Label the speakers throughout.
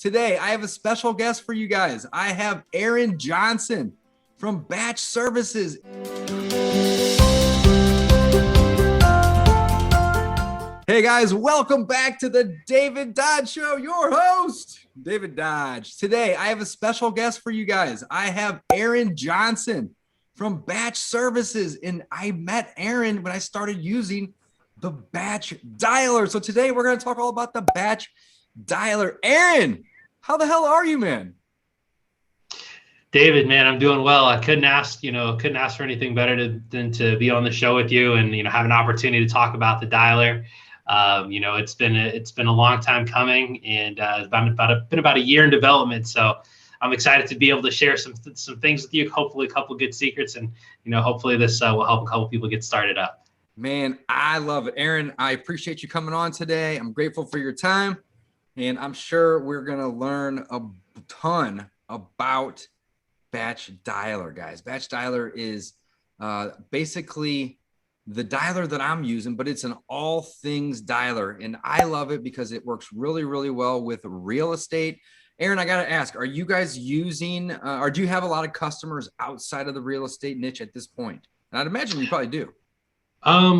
Speaker 1: Today, I have a special guest for you guys. I have Aaron Johnson from Batch Services. Hey guys, welcome back to the David Dodge Show, your host, David Dodge. Today, I have a special guest for you guys. I have Aaron Johnson from Batch Services, and I met Aaron when I started using the BatchDialer. So today, we're going to talk all about the BatchDialer. Aaron, how the hell are you, man?
Speaker 2: David, man, I'm doing well. I couldn't ask for anything better than to be on the show with you and, have an opportunity to talk about the dialer. It's been a long time coming, and it's been about a year in development. So I'm excited to be able to share some things with you. Hopefully, a couple good secrets, and hopefully this will help a couple people get started up.
Speaker 1: Man, I love it, Aaron. I appreciate you coming on today. I'm grateful for your time, and I'm sure we're gonna learn a ton about BatchDialer, guys. BatchDialer is basically the dialer that I'm using, but it's an all things dialer. And I love it because it works really, really well with real estate. Aaron, I got to ask, are you guys using, or do you have a lot of customers outside of the real estate niche at this point? And I'd imagine you probably do.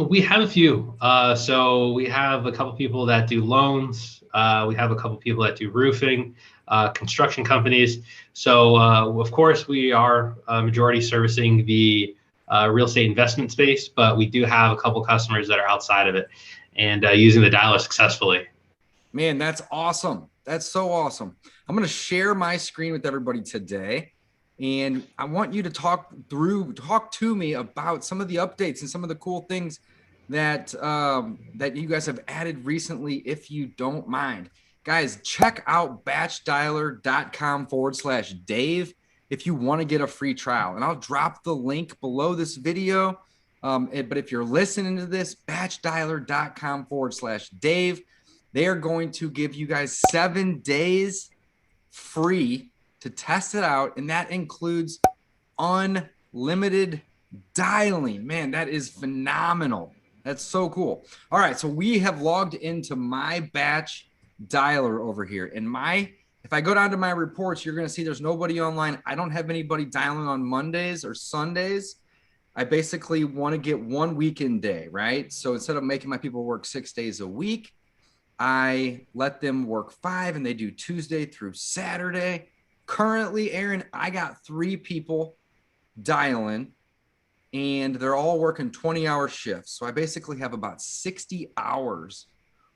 Speaker 2: We have a few. So we have a couple people that do loans. We have a couple people that do roofing, construction companies. So of course we are majority servicing the real estate investment space, but we do have a couple customers that are outside of it and using the dialer successfully.
Speaker 1: Man, that's awesome. That's so awesome. I'm going to share my screen with everybody today, and I want you to talk to me about some of the updates and some of the cool things that that you guys have added recently, if you don't mind. Guys, check out batchdialer.com/Dave if you want to get a free trial. And I'll drop the link below this video. But if you're listening to this, batchdialer.com/Dave, they are going to give you guys 7 days free to test it out. And that includes unlimited dialing. Man, that is phenomenal. That's so cool. All right, so we have logged into my BatchDialer over here. And if I go down to my reports, you're going to see there's nobody online. I don't have anybody dialing on Mondays or Sundays. I basically want to get one weekend day, right? So instead of making my people work 6 days a week, I let them work 5, and they do Tuesday through Saturday. Currently, Aaron, I got 3 people dialing, and they're all working 20-hour shifts. So I basically have about 60 hours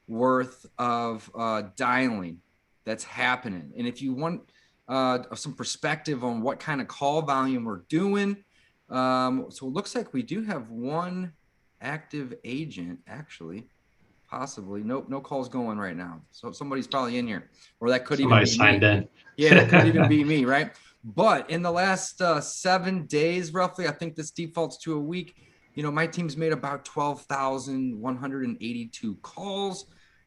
Speaker 1: worth of dialing that's happening. And if you want some perspective on what kind of call volume we're doing, so it looks like we do have one active agent, actually, possibly. Nope, no calls going right now. So somebody's probably in here, or that could even be
Speaker 2: signed
Speaker 1: me.
Speaker 2: in.
Speaker 1: Yeah, that could even be me, right? But in the last 7 days, roughly, I think this defaults to a week. My team's made about 12,182 calls.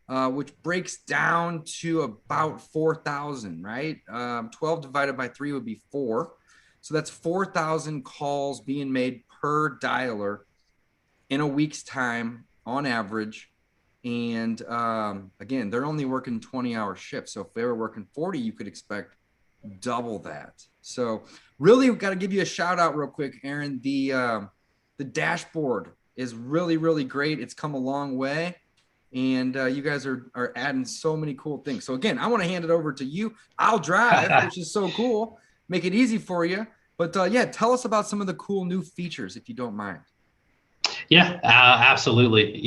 Speaker 1: Which breaks down to about 4,000, right? 12 divided by 3 would be 4. So that's 4,000 calls being made per dialer in a week's time on average. And again, they're only working 20-hour shifts. So if they were working 40, you could expect double that. So really, we've got to give you a shout out real quick, Aaron. The dashboard is really, really great. It's come a long way. And you guys are adding so many cool things. So again, I want to hand it over to you. I'll drive, which is so cool. Make it easy for you. But yeah, tell us about some of the cool new features, if you don't mind.
Speaker 2: Yeah, absolutely.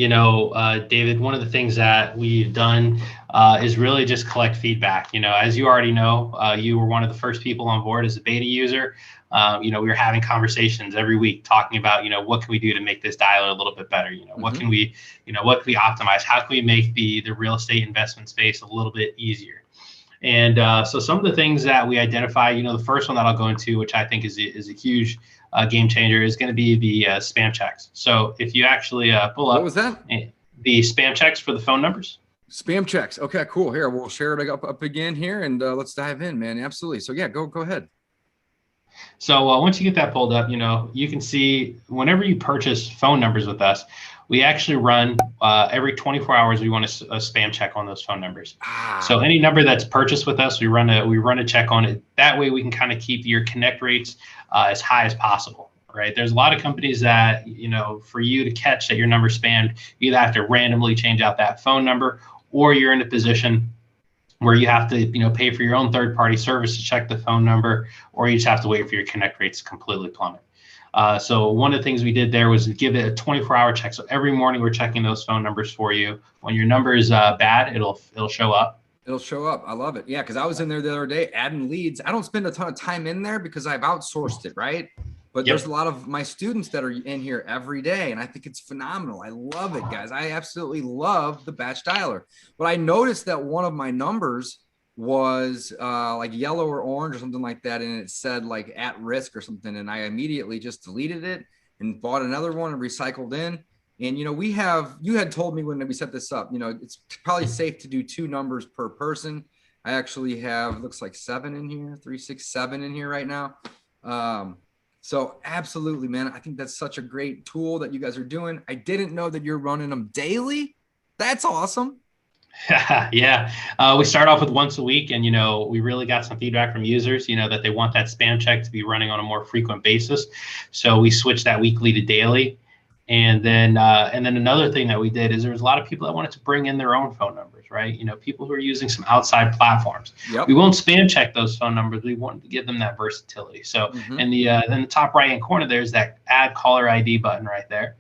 Speaker 2: David, one of the things that we've done is really just collect feedback. As you already know, you were one of the first people on board as a beta user. We were having conversations every week talking about, what can we do to make this dialer a little bit better? What can we optimize? How can we make the real estate investment space a little bit easier? And so some of the things that we identify, the first one that I'll go into, which I think is a huge game changer, is going to be the spam checks. So if you actually pull up,
Speaker 1: what was that?
Speaker 2: The spam checks for the phone numbers.
Speaker 1: Spam checks. Okay, cool. Here, we'll share it up again here, and let's dive in, man. Absolutely. So yeah, go ahead.
Speaker 2: So once you get that pulled up, you can see whenever you purchase phone numbers with us, we actually run every 24 hours. We want a spam check on those phone numbers. So any number that's purchased with us, we run a check on it. That way we can kind of keep your connect rates as high as possible. Right. There's a lot of companies that, for you to catch that your number's spammed, you either have to randomly change out that phone number, or you're in a position where you have to, pay for your own third-party service to check the phone number, or you just have to wait for your connect rates to completely plummet. So one of the things we did there was give it a 24-hour check. So every morning we're checking those phone numbers for you. When your number is bad, it'll show up.
Speaker 1: It'll show up. I love it. Yeah, because I was in there the other day adding leads. I don't spend a ton of time in there because I've outsourced it, right? But there's a lot of my students that are in here every day, and I think it's phenomenal. I love it, guys. I absolutely love the batch dialer. But I noticed that one of my numbers was like yellow or orange or something like that, and it said like at risk or something, and I immediately just deleted it and bought another one and recycled in. And you had told me when we set this up, it's probably safe to do 2 numbers per person. I actually have, looks like 7 in here, 3, 6, 7 in here right now. So absolutely, man. I think that's such a great tool that you guys are doing. I didn't know that you're running them daily. That's awesome.
Speaker 2: Yeah. We start off with once a week, and, we really got some feedback from users, that they want that spam check to be running on a more frequent basis. So we switched that weekly to daily. And then another thing that we did is there was a lot of people that wanted to bring in their own phone numbers, right? People who are using some outside platforms. Yep. We won't spam check those phone numbers. We want to give them that versatility. So in the top right hand corner, there's that add caller ID button right there.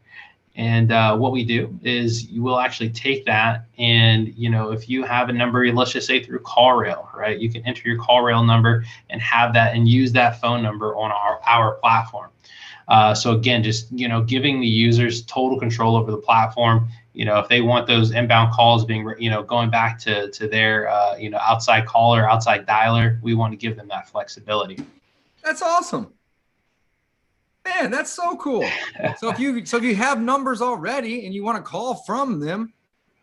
Speaker 2: And what we do is you will actually take that, and if you have a number, let's just say through CallRail, right? You can enter your CallRail number and have that and use that phone number on our platform. So again, just giving the users total control over the platform. If they want those inbound calls being going back to their outside caller, outside dialer, we want to give them that flexibility.
Speaker 1: That's awesome. Man, that's so cool. So if you have numbers already and you want to call from them,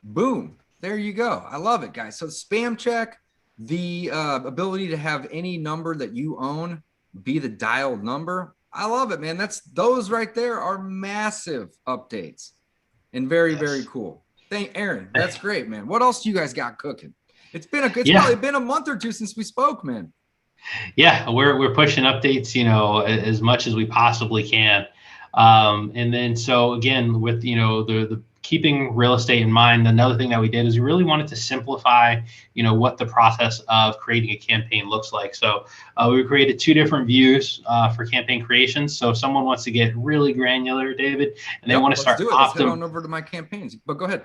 Speaker 1: boom, there you go. I love it, guys. So spam check, the ability to have any number that you own be the dialed number. I love it, man. Those right there are massive updates and very, very cool. Thank Aaron. That's great, man. What else do you guys got cooking? It's probably been a month or 2 since we spoke, man.
Speaker 2: Yeah, we're pushing updates, as much as we possibly can. And then, so again, with, the keeping real estate in mind, another thing that we did is we really wanted to simplify, what the process of creating a campaign looks like. So we created 2 different views for campaign creations. So if someone wants to get really granular, David, and they want to start
Speaker 1: Let's head on over to my campaigns, but go ahead.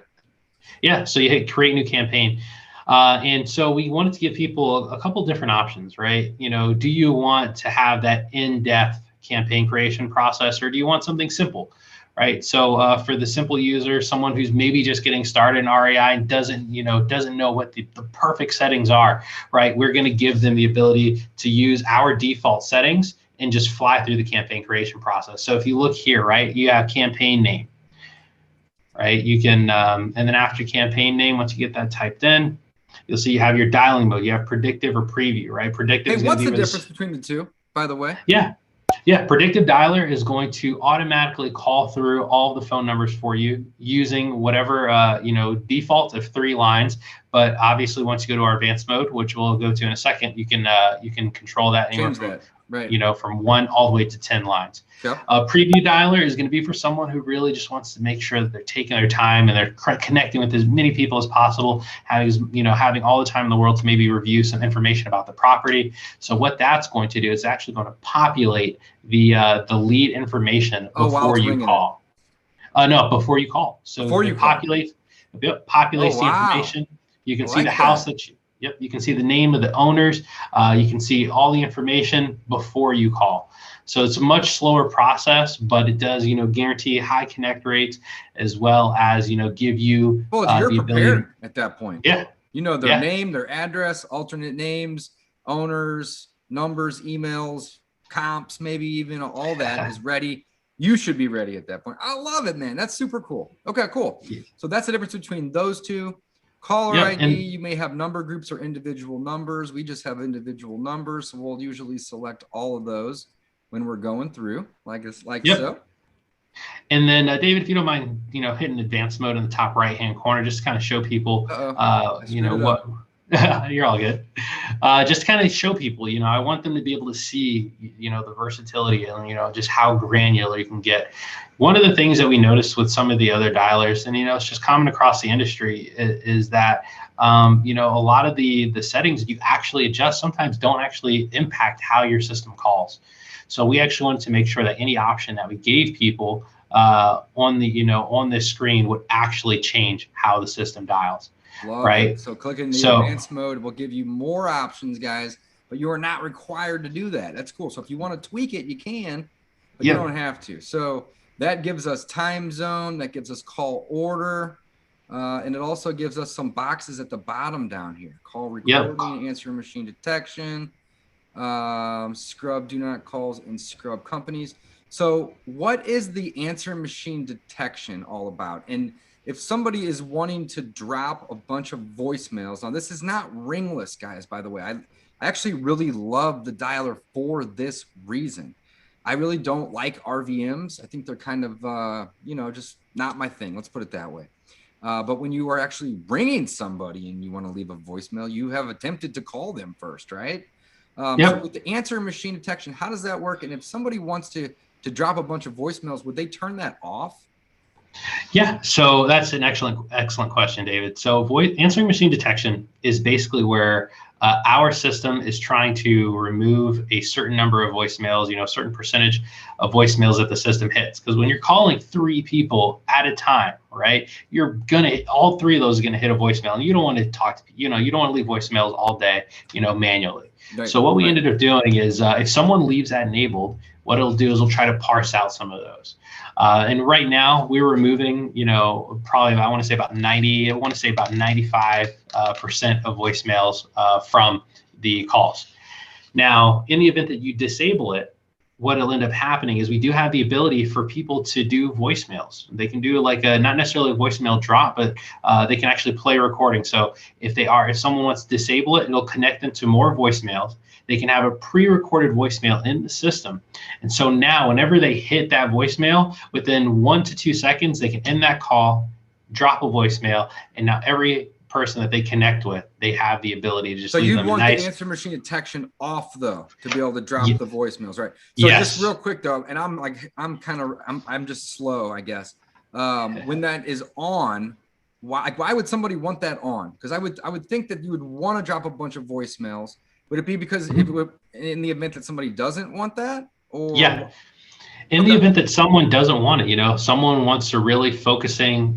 Speaker 2: Yeah, so you hit create new campaign. And so we wanted to give people a couple different options, right? Do you want to have that in-depth campaign creation process, or do you want something simple, right? So for the simple user, someone who's maybe just getting started in REI and doesn't know what the perfect settings are, right? We're going to give them the ability to use our default settings and just fly through the campaign creation process. So if you look here, right, you have campaign name, right? You can, and then after campaign name, once you get that typed in, you'll see you have your dialing mode. You have predictive or preview, right? Predictive.
Speaker 1: Hey, what's the difference between the 2, by the way?
Speaker 2: Yeah. Predictive dialer is going to automatically call through all the phone numbers for you using whatever, default of 3 lines. But obviously, once you go to our advanced mode, which we'll go to in a second, you can control that anywhere from, right, from 1 all the way to 10 lines. Yep. Preview dialer is going to be for someone who really just wants to make sure that they're taking their time and they're connecting with as many people as possible, having all the time in the world to maybe review some information about the property. So what that's going to do is actually going to populate the lead information before you call. No, before you call. So before you populates the information. You can see the house that you. Yep, you can see the name of the owners. You can see all the information before you call. So it's a much slower process, but it does, guarantee high connect rates, as well as, give you
Speaker 1: you're
Speaker 2: the
Speaker 1: prepared at that point.
Speaker 2: Yeah.
Speaker 1: Their name, their address, alternate names, owners, numbers, emails, comps, maybe even all that is ready. You should be ready at that point. I love it, man. That's super cool. Okay, cool. Yeah. So that's the difference between those 2. Caller ID, you may have number groups or individual numbers. We just have individual numbers, so we'll usually select all of those. when we're going through like this, like
Speaker 2: Yep.
Speaker 1: so.
Speaker 2: And then David, if you don't mind, hitting advanced mode in the top right-hand corner, just to kind of show people,
Speaker 1: I screwed it
Speaker 2: what,
Speaker 1: up.
Speaker 2: you're all good. Just to kind of show people, I want them to be able to see, the versatility and, just how granular you can get. One of the things that we noticed with some of the other dialers, and, it's just common across the industry, is that, a lot of the settings you actually adjust sometimes don't actually impact how your system calls. So we actually wanted to make sure that any option that we gave people on this screen would actually change how the system dials.
Speaker 1: Love
Speaker 2: right?
Speaker 1: it. So clicking the advanced mode will give you more options, guys, but you are not required to do that. That's cool. So if you want to tweak it, you can, but you don't have to. So that gives us time zone, that gives us call order, and it also gives us some boxes at the bottom down here. Call recording, answering machine detection, scrub do not calls, and scrub companies. So what is the answering machine detection all about? And if somebody is wanting to drop a bunch of voicemails, now this is not ringless, guys, by the way. I actually really love the dialer for this reason. I really don't like RVMs. I think they're kind of, just not my thing. Let's put it that way. But when you are actually ringing somebody and you want to leave a voicemail, you have attempted to call them first, right? So with the answer machine detection, how does that work? And if somebody wants to drop a bunch of voicemails, would they turn that off?
Speaker 2: Yeah, so that's an excellent question, David. So answering machine detection is basically where our system is trying to remove a certain number of voicemails, a certain percentage of voicemails that the system hits. Because when you're calling 3 people at a time, right, all 3 of those are gonna hit a voicemail, and you don't want to talk to, you don't want to leave voicemails all day, manually. Right. So what we ended up doing is if someone leaves that enabled, what it'll do is it'll try to parse out some of those. And right now we're removing, probably I want to say about 95% of voicemails from the calls. Now, in the event that you disable it, what will end up happening is we do have the ability for people to do voicemails. They can do like not necessarily a voicemail drop, but they can actually play a recording. So if someone wants to disable it, it'll connect them to more voicemails. They can have a pre-recorded voicemail in the system. And so now whenever they hit that voicemail, within 1 to 2 seconds, they can end that call, drop a voicemail, and now every person that they connect with, they have the ability to just leave them. So
Speaker 1: you'd want the answer machine detection off though, to be able to drop the voicemails, right? So just real quick though, and I'm just slow, I guess. When that is on, why would somebody want that on? Because I would think that you would want to drop a bunch of voicemails. Would it be because in the event that somebody doesn't want that? Or
Speaker 2: in the event that someone doesn't want it, someone wants to really focus on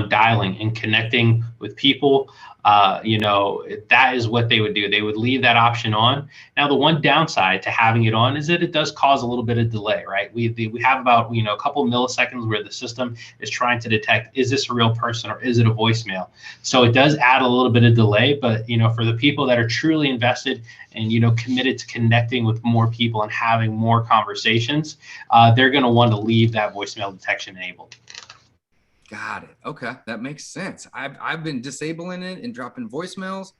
Speaker 2: dialing and connecting with people, that is what they would do. They would leave that option on. Now, the one downside to having it on is that it does cause a little bit of delay, right? We have about, a couple milliseconds where the system is trying to detect, is this a real person or is it a voicemail? So it does add a little bit of delay, but, for the people that are truly invested and, committed to connecting with more people and having more conversations, they're going to want to leave that voicemail detection enabled.
Speaker 1: Got it. Okay, that makes sense. I've been disabling it and dropping voicemails,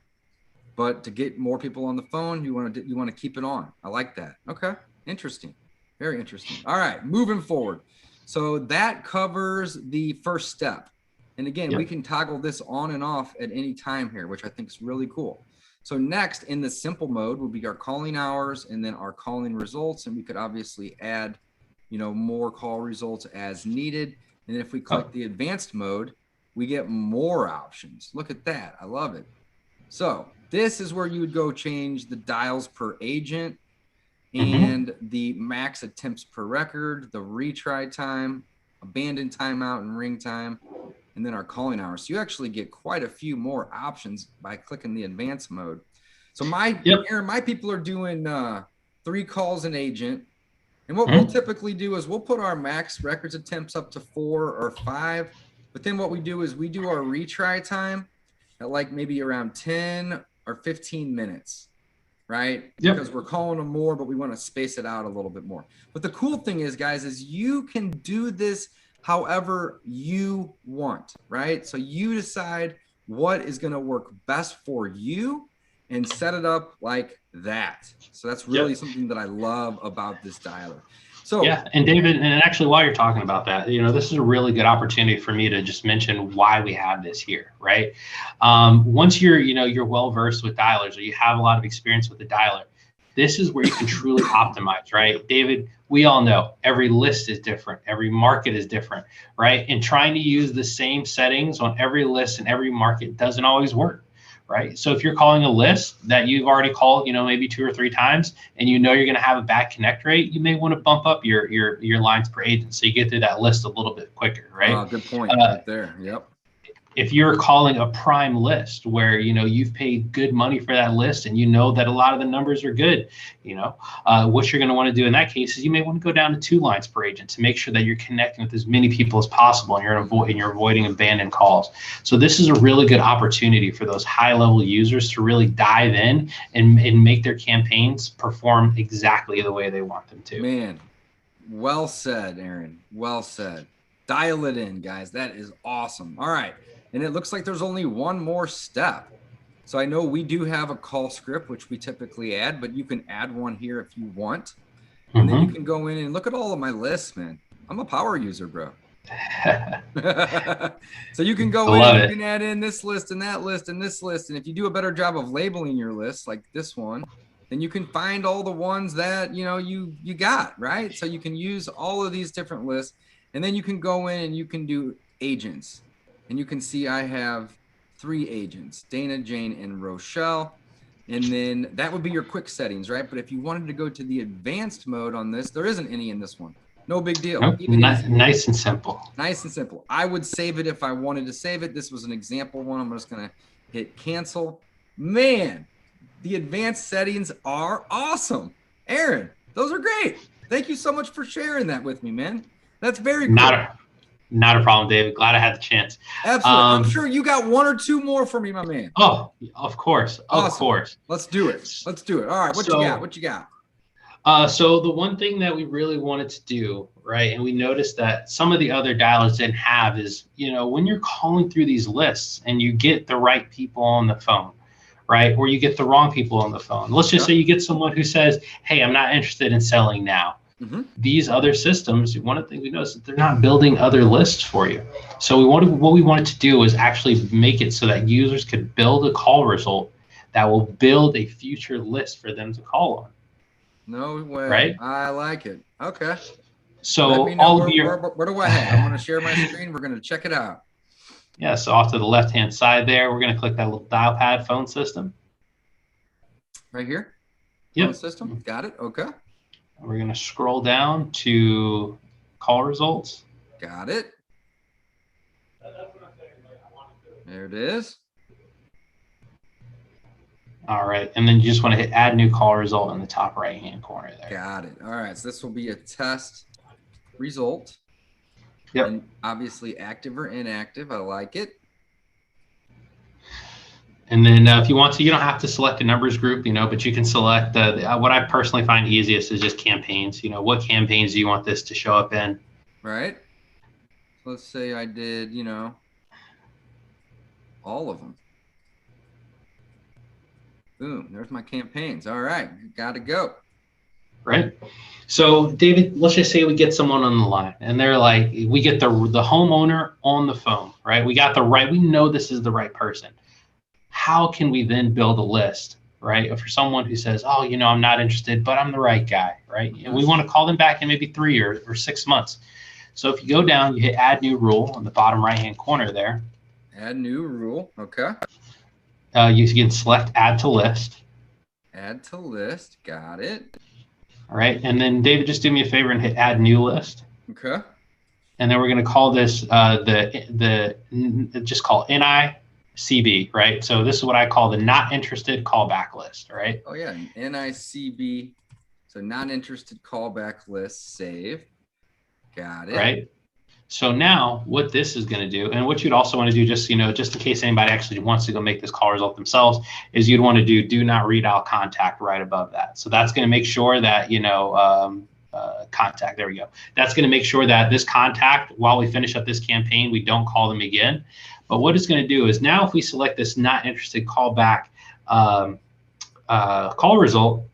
Speaker 1: but to get more people on the phone, you want to keep it on. I like that. Okay, interesting. Very interesting. All right, moving forward. So that covers the first step. And again, we can toggle this on and off at any time here, which I think is really cool. So next in the simple mode will be our calling hours and then our calling results. And we could obviously add, more call results as needed. And if we click the advanced mode, we get more options. Look at that. I love it. So this is where you would go change the dials per agent and the max attempts per record, the retry time, abandoned timeout and ring time, and then our calling hours. So you actually get quite a few more options by clicking the advanced mode. So Aaron, my people are doing 3 calls an agent. And what we'll typically do is we'll put our max records attempts up to 4 or 5. But then what we do is we do our retry time at like maybe around 10 or 15 minutes, right? Because we're calling them more, but we want to space it out a little bit more. But the cool thing is, guys, is you can do this however you want, right? So you decide what is going to work best for you. and set it up like that. So that's really something that I love about this dialer. So
Speaker 2: yeah, and David, and actually while you're talking about that, this is a really good opportunity for me to just mention why we have this here, right? Once you're well versed with dialers, or you have a lot of experience with the dialer, this is where you can truly optimize, right? David, we all know every list is different, every market is different, right? And trying to use the same settings on every list and every market doesn't always work, right? So if you're calling a list that you've already called, maybe 2 or 3 times, and you're going to have a bad connect rate, you may want to bump up your lines per agent so you get through that list a little bit quicker, right?
Speaker 1: Good point right there. Yep.
Speaker 2: If you're calling a prime list where you've paid good money for that list and that a lot of the numbers are good, what you're going to want to do in that case is you may want to go down to 2 lines per agent to make sure that you're connecting with as many people as possible, and you're avoiding abandoned calls. So this is a really good opportunity for those high level users to really dive in and make their campaigns perform exactly the way they want them to.
Speaker 1: Man, well said, Aaron. Well said. Dial it in, guys. That is awesome. All right. And it looks like there's only one more step. So I know we do have a call script, which we typically add, but you can add one here if you want. And then you can go in and look at all of my lists, man. I'm a power user, bro. So you can go in, you can add in this list and that list and this list. And if you do a better job of labeling your list, like this one, then you can find all the ones that, you got, right? So you can use all of these different lists. And then you can go in and you can do agents. And you can see I have 3 agents, Dana, Jane, and Rochelle. And then that would be your quick settings, right? But if you wanted to go to the advanced mode on this, there isn't any in this one. No big deal.
Speaker 2: Nope. Nice and simple.
Speaker 1: Nice and simple. I would save it if I wanted to save it. This was an example one. I'm just going to hit cancel. Man, the advanced settings are awesome. Aaron, those are great. Thank you so much for sharing that with me, man. That's very cool.
Speaker 2: Not a problem, David. Glad I had the chance.
Speaker 1: Absolutely. I'm sure you got 1 or 2 more for me, my man.
Speaker 2: Oh, of course. Awesome. Of course.
Speaker 1: Let's do it. All right. What you got?
Speaker 2: So the one thing that we really wanted to do, right, and we noticed that some of the other dialers didn't have is, when you're calling through these lists and you get the right people on the phone, right, or you get the wrong people on the phone. Let's just say you get someone who says, hey, I'm not interested in selling now. These other systems, one of the things we noticed is that they're not building other lists for you. So what we wanted to do is actually make it so that users could build a call result that will build a future list for them to call on.
Speaker 1: No way.
Speaker 2: Right?
Speaker 1: I like it. Okay.
Speaker 2: So
Speaker 1: where do I have? I'm going to share my screen. We're going to check it out.
Speaker 2: Yeah. So off to the left-hand side there, we're going to click that little dial pad phone system.
Speaker 1: Right here?
Speaker 2: Yep.
Speaker 1: Phone system. Got it. Okay.
Speaker 2: We're going to scroll down to call results.
Speaker 1: Got it. There it is.
Speaker 2: All right. And then you just want to hit add new call result in the top right-hand corner there.
Speaker 1: Got it. All right. So this will be a test result.
Speaker 2: Yep.
Speaker 1: And obviously active or inactive. I like it.
Speaker 2: And then if you want to, you don't have to select a numbers group, but you can select what I personally find easiest is just campaigns. What campaigns do you want this to show up in?
Speaker 1: Right. So let's say I did, all of them. Boom. There's my campaigns. All right. Got to go.
Speaker 2: Right. So David, let's just say we get someone on the line and they're like, we get the homeowner on the phone, right? We know this is the right person. How can we then build a list, right? For someone who says, oh, I'm not interested, but I'm the right guy, right? And we want to call them back in maybe 3 or 6 months. So if you go down, you hit add new rule on the bottom right-hand corner there.
Speaker 1: Add new rule. Okay.
Speaker 2: You can select add to list.
Speaker 1: Add to list. Got it.
Speaker 2: All right. And then David, just do me a favor and hit add new list.
Speaker 1: Okay.
Speaker 2: And then we're going to call this just call NICB, right? So this is what I call the not interested callback list, right?
Speaker 1: Oh yeah, NICB. So not interested callback list. Save. Got it.
Speaker 2: Right. So now what this is going to do, and what you'd also want to do, just just in case anybody actually wants to go make this call result themselves, is you'd want to do not read out contact right above that. So that's going to make sure that contact. There we go. That's going to make sure that this contact, while we finish up this campaign, we don't call them again. But what it's going to do is now if we select this not interested callback call result,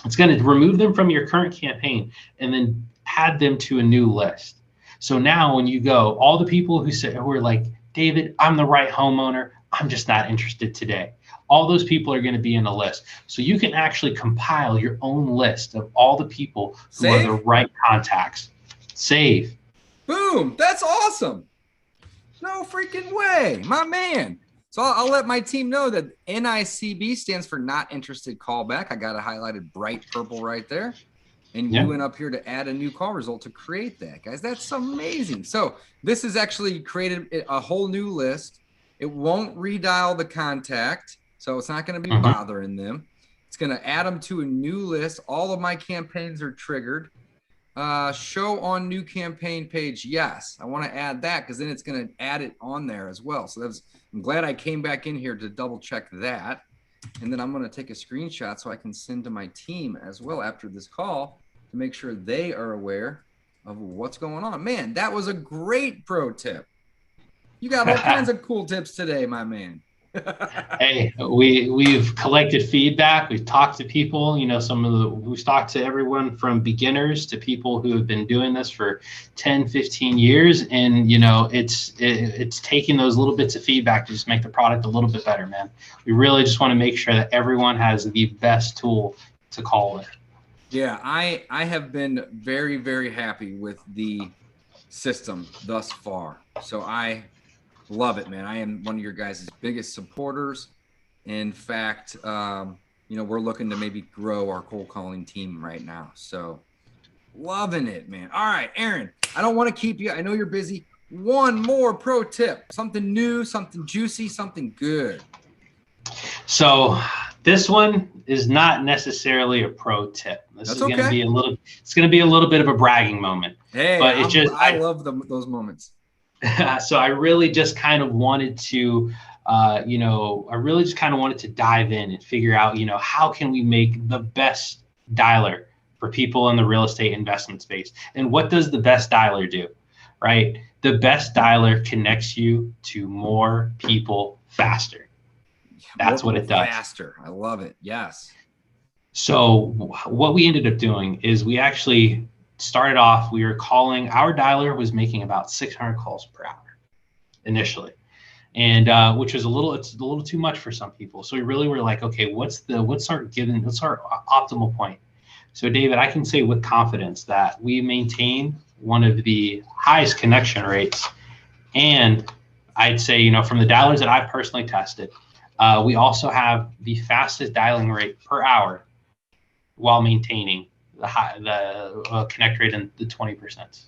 Speaker 2: it's going to remove them from your current campaign and then add them to a new list. So now when you go, all the people who are like, David, I'm the right homeowner, I'm just not interested today. All those people are going to be in a list. So you can actually compile your own list of all the people who are the right contacts. Save.
Speaker 1: Boom. That's awesome. No freaking way, my man. So I'll let my team know that NICB stands for not interested callback. I got it highlighted bright purple right there. And you went up here to add a new call result to create that, guys. That's amazing. So this has actually created a whole new list. It won't redial the contact, so it's not going to be bothering them. It's going to add them to a new list. All of my campaigns are triggered. Show on new campaign page. Yes, I want to add that because then it's going to add it on there as well. So I'm glad I came back in here to double check that. And then I'm going to take a screenshot so I can send to my team as well after this call to make sure they are aware of what's going on. Man, that was a great pro tip. You got all kinds of cool tips today, my man.
Speaker 2: Hey, we've collected feedback. We've talked to people, we've talked to everyone from beginners to people who have been doing this for 10, 15 years. And, it's taking those little bits of feedback to just make the product a little bit better, man. We really just want to make sure that everyone has the best tool to call with.
Speaker 1: Yeah, I have been very, very happy with the system thus far. So I love it, man. I am one of your guys' biggest supporters. In fact, we're looking to maybe grow our cold calling team right now. So loving it, man. All right, Aaron, I don't want to keep you. I know you're busy. One more pro tip, something new, something juicy, something good.
Speaker 2: So this one is not necessarily a pro tip. This is going to be it's going to be a little bit of a bragging moment.
Speaker 1: Hey, but it's I love those moments.
Speaker 2: So I really just kind of wanted to, dive in and figure out, how can we make the best dialer for people in the real estate investment space? And what does the best dialer do, right? The best dialer connects you to more people faster. That's what it does.
Speaker 1: Faster. I love it. Yes.
Speaker 2: So what we ended up doing is we actually started off, we were calling, our dialer was making about 600 calls per hour initially. And which is it's a little too much for some people. So we really were like, okay, what's our optimal point? So David, I can say with confidence that we maintain one of the highest connection rates. And I'd say, from the dialers that I've personally tested, we also have the fastest dialing rate per hour while maintaining the connect rate in the 20%.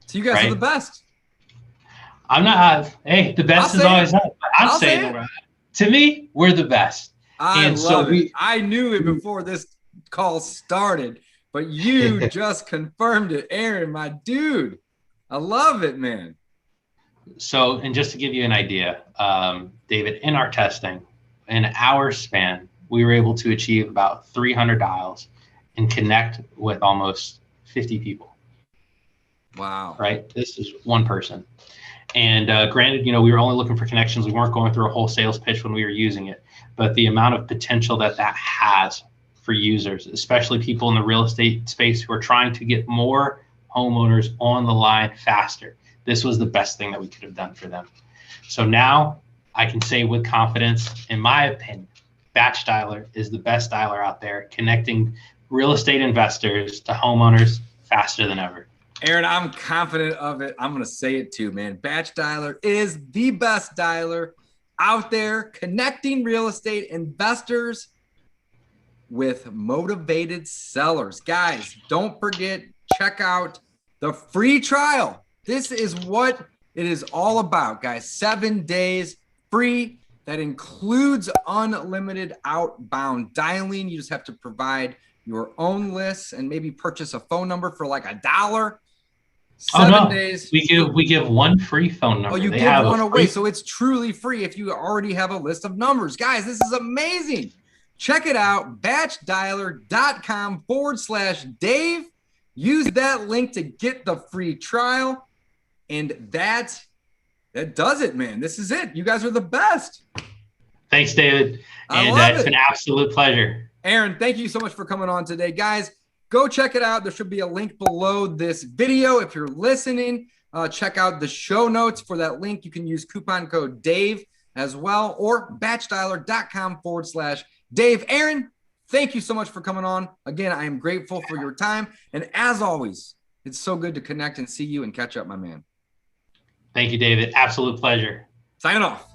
Speaker 1: So you guys are the best.
Speaker 2: I'm not. Hey, the best is always up. I'm saying it. To me, we're the best.
Speaker 1: I love it. I knew it before this call started, but you just confirmed it, Aaron, my dude. I love it, man.
Speaker 2: So, and just to give you an idea, David, in our testing, in an hour span, we were able to achieve about 300 dials and connect with almost 50 people.
Speaker 1: Wow.
Speaker 2: Right? This is one person. And granted, we were only looking for connections. We weren't going through a whole sales pitch when we were using it. But the amount of potential that has for users, especially people in the real estate space who are trying to get more homeowners on the line faster, this was the best thing that we could have done for them. So now I can say with confidence, in my opinion, BatchDialer is the best dialer out there, connecting real estate investors to homeowners faster than ever.
Speaker 1: Aaron, I'm confident of it. I'm going to say it too, man. BatchDialer is the best dialer out there, connecting real estate investors with motivated sellers. Guys, don't forget, check out the free trial. This is what it is all about, guys. 7 days free. That includes unlimited outbound dialing. You just have to provide your own lists and maybe purchase a phone number for like $1. 7 days.
Speaker 2: We give one free phone number.
Speaker 1: Oh, you give one away. So it's truly free if you already have a list of numbers. Guys, this is amazing. Check it out. batchdialer.com/Dave. Use that link to get the free trial. And that does it, man. This is it. You guys are the best.
Speaker 2: Thanks, David. And it's been an absolute pleasure.
Speaker 1: Aaron, thank you so much for coming on today. Guys, go check it out. There should be a link below this video. If you're listening, check out the show notes for that link. You can use coupon code Dave as well, or batchdialer.com/Dave. Aaron, thank you so much for coming on. Again, I am grateful for your time. And as always, it's so good to connect and see you and catch up, my man.
Speaker 2: Thank you, David. Absolute pleasure.
Speaker 1: Signing off.